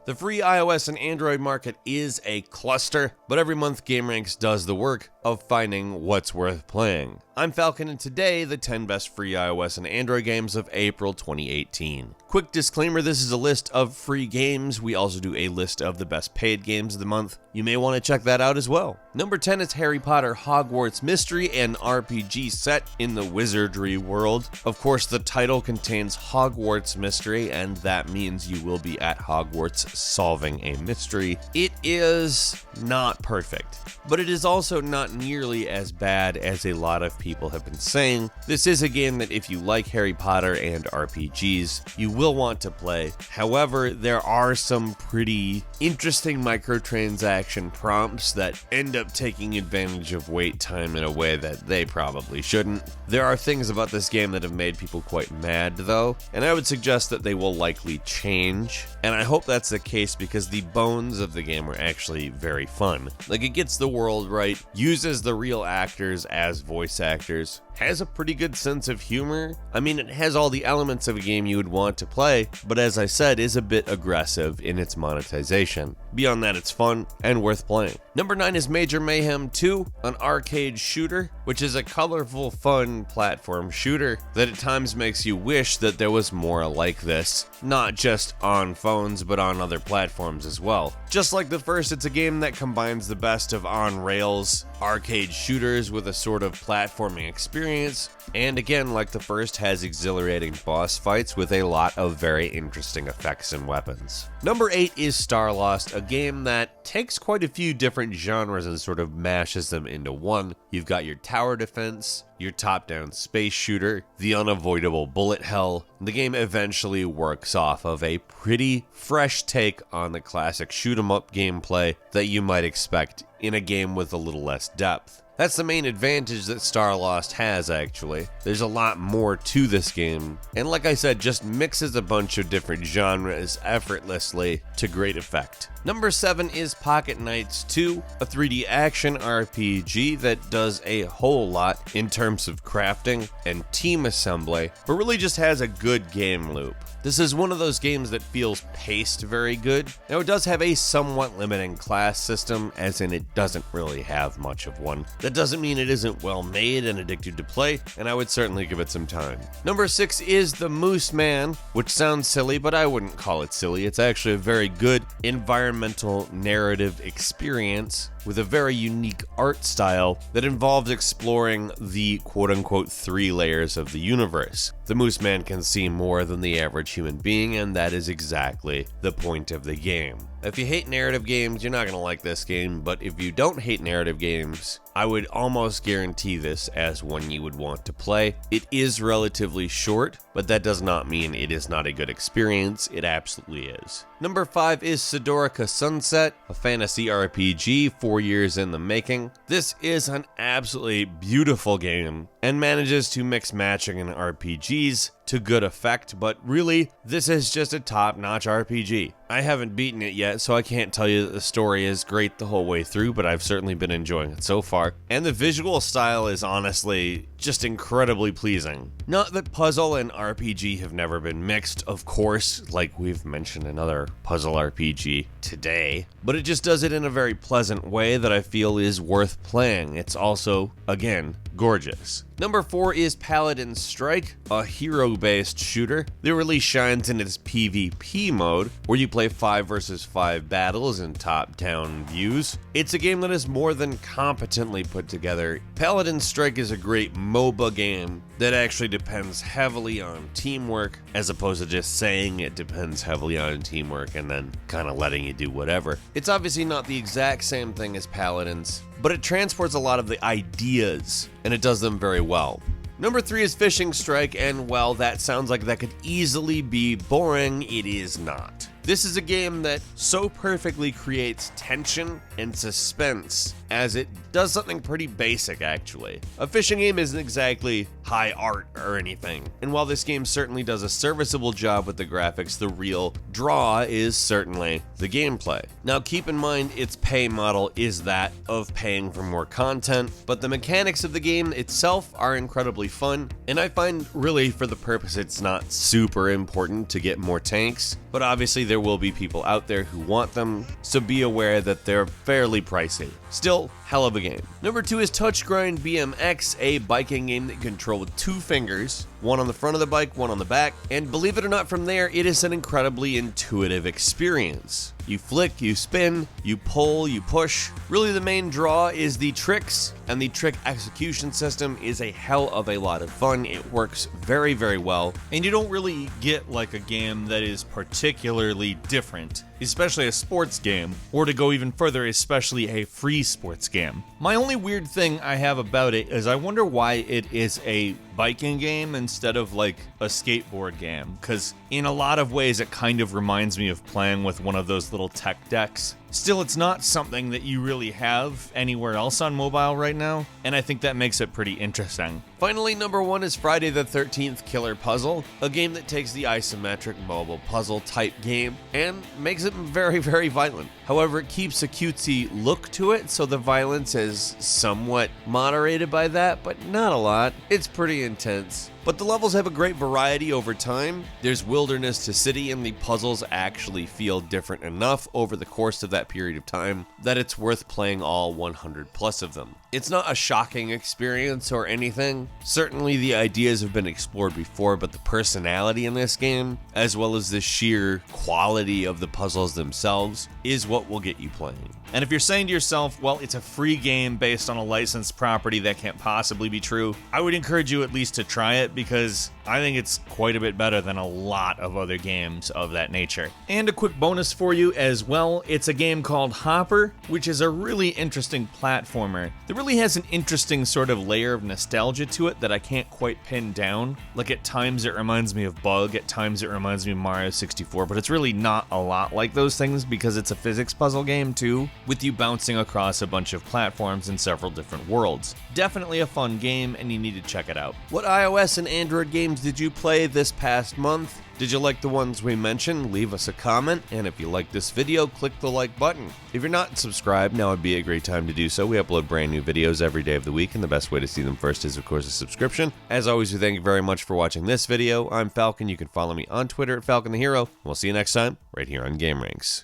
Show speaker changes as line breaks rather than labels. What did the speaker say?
The free iOS and Android market is a cluster, but every month gameranx does the work of finding what's worth playing. I'm Falcon, and today, the 10 best free iOS and Android games of April 2018. Quick disclaimer, this is a list of free games. We also do a list of the best paid games of the month. You may want to check that out as well. Number 10 is Harry Potter Hogwarts Mystery RPG set in the wizardry world. Of course, the title contains Hogwarts Mystery, and that means you will be at Hogwarts solving a mystery. It is not perfect, but it is also not nearly as bad as a lot of people have been saying. This is a game that if you like Harry Potter and RPGs, you will want to play. However, there are some pretty interesting microtransaction prompts that end up taking advantage of wait time in a way that they probably shouldn't. There are things about this game that have made people quite mad though, and I would suggest that they will likely change. And I hope that's the case because the bones of the game are actually very fun. Like, it gets the world right, uses the real actors as voice actors, has a pretty good sense of humor. I mean, it has all the elements of a game you would want to play, but as I said, is a bit aggressive in its monetization. Beyond that, it's fun and worth playing. Number 9 is Major Mayhem 2, an arcade shooter, which is a colorful, fun platform shooter that at times makes you wish that there was more like this, not just on phones, but on other platforms as well. Just like the first, it's a game that combines the best of on-rails arcade shooters with a sort of platforming experience, and again, like the first, has exhilarating boss fights with a lot of very interesting effects and weapons. Number 8 is Starlost, a game that takes quite a few different genres and sort of mashes them into one. You've got your tower defense, your top-down space shooter, the unavoidable bullet hell. The game eventually works off of a pretty fresh take on the classic shoot-'em-up gameplay that you might expect in a game with a little less depth. That's the main advantage that Starlost has, actually. There's a lot more to this game, and like I said, just mixes a bunch of different genres effortlessly to great effect. Number 7 is Pocket Knights 2, a 3D action RPG that does a whole lot in terms of crafting and team assembly, but really just has a good game loop. This is one of those games that feels paced very good. Now, it does have a somewhat limiting class system, as in it doesn't really have much of one. That doesn't mean it isn't well made and addictive to play, and I would certainly give it some time. Number 6 is the Mooseman, which sounds silly, but I wouldn't call it silly. It's actually a very good environmental narrative experience with a very unique art style that involves exploring the quote-unquote 3 layers of the universe. The Mooseman can see more than the average human being, and that is exactly the point of the game. If you hate narrative games, you're not going to like this game, but if you don't hate narrative games, I would almost guarantee this as one you would want to play. It is relatively short, but that does not mean it is not a good experience. It absolutely is. Number 5 is Sdorica Sunset, a fantasy RPG 4 years in the making. This is an absolutely beautiful game and manages to mix matching and RPGs to good effect, but really, this is just a top-notch RPG. I haven't beaten it yet, so I can't tell you that the story is great the whole way through, but I've certainly been enjoying it so far. And the visual style is honestly just incredibly pleasing. Not that puzzle and RPG have never been mixed, of course, like we've mentioned another puzzle RPG today, but it just does it in a very pleasant way that I feel is worth playing. It's also, again, gorgeous. Number 4 is Paladin Strike, a hero-based shooter that really shines in its PvP mode, where you play 5 versus 5 battles in top-down views. It's a game that is more than competently put together. Paladin Strike is a great MOBA game that actually depends heavily on teamwork, as opposed to just saying it depends heavily on teamwork and then kind of letting you do whatever. It's obviously not the exact same thing as Paladins, but it transports a lot of the ideas, and it does them very well. Number 3 is FishingStrike, and well, that sounds like that could easily be boring. It is not. This is a game that so perfectly creates tension and suspense as it does something pretty basic, actually. A fishing game isn't exactly high art or anything, and while this game certainly does a serviceable job with the graphics, the real draw is certainly the gameplay. Now, keep in mind its pay model is that of paying for more content, but the mechanics of the game itself are incredibly fun, and I find really for the purpose it's not super important to get more tanks, but obviously there will be people out there who want them, so be aware that they're fairly pricey. Still, hell of a game. Number 2 is Touchgrind BMX, a biking game that you control with 2 fingers, one on the front of the bike, one on the back, and believe it or not, from there, it is an incredibly intuitive experience. You flick, you spin, you pull, you push. Really, the main draw is the tricks, and the trick execution system is a hell of a lot of fun. It works very, very well.
And you don't really get like a game that is particularly different, especially a sports game, or to go even further, especially a free sports game. My only weird thing I have about it is I wonder why it is a biking game instead of like a skateboard game, because in a lot of ways it kind of reminds me of playing with one of those little tech decks. Still, it's not something that you really have anywhere else on mobile right now, and I think that makes it pretty interesting.
Finally, number 1 is Friday the 13th Killer Puzzle, a game that takes the isometric mobile puzzle type game and makes it very, very violent. However, it keeps a cutesy look to it, so the violence is somewhat moderated by that, but not a lot. It's pretty intense. But the levels have a great variety over time. There's wilderness to city, and the puzzles actually feel different enough over the course of that period of time that it's worth playing all 100 plus of them. It's not a shocking experience or anything. Certainly the ideas have been explored before, but the personality in this game, as well as the sheer quality of the puzzles themselves, is what will get you playing.
And if you're saying to yourself, well, it's a free game based on a licensed property, that can't possibly be true, I would encourage you at least to try it, because I think it's quite a bit better than a lot of other games of that nature. And a quick bonus for you as well, it's a game called Hopper, which is a really interesting platformer that really has an interesting sort of layer of nostalgia to it that I can't quite pin down. Like, at times it reminds me of Bug, at times it reminds me of Mario 64, but it's really not a lot like those things because it's a physics puzzle game too, with you bouncing across a bunch of platforms in several different worlds. Definitely a fun game, and you need to check it out.
What iOS and Android games did you play this past month? Did you like the ones we mentioned? Leave us a comment, and if you like this video, click the like button. If you're not subscribed, now would be a great time to do so. We upload brand new videos every day of the week, and the best way to see them first is, of course, a subscription. As always, we thank you very much for watching this video. I'm Falcon. You can follow me on Twitter at Falcon the Hero. We'll see you next time, right here on gameranx.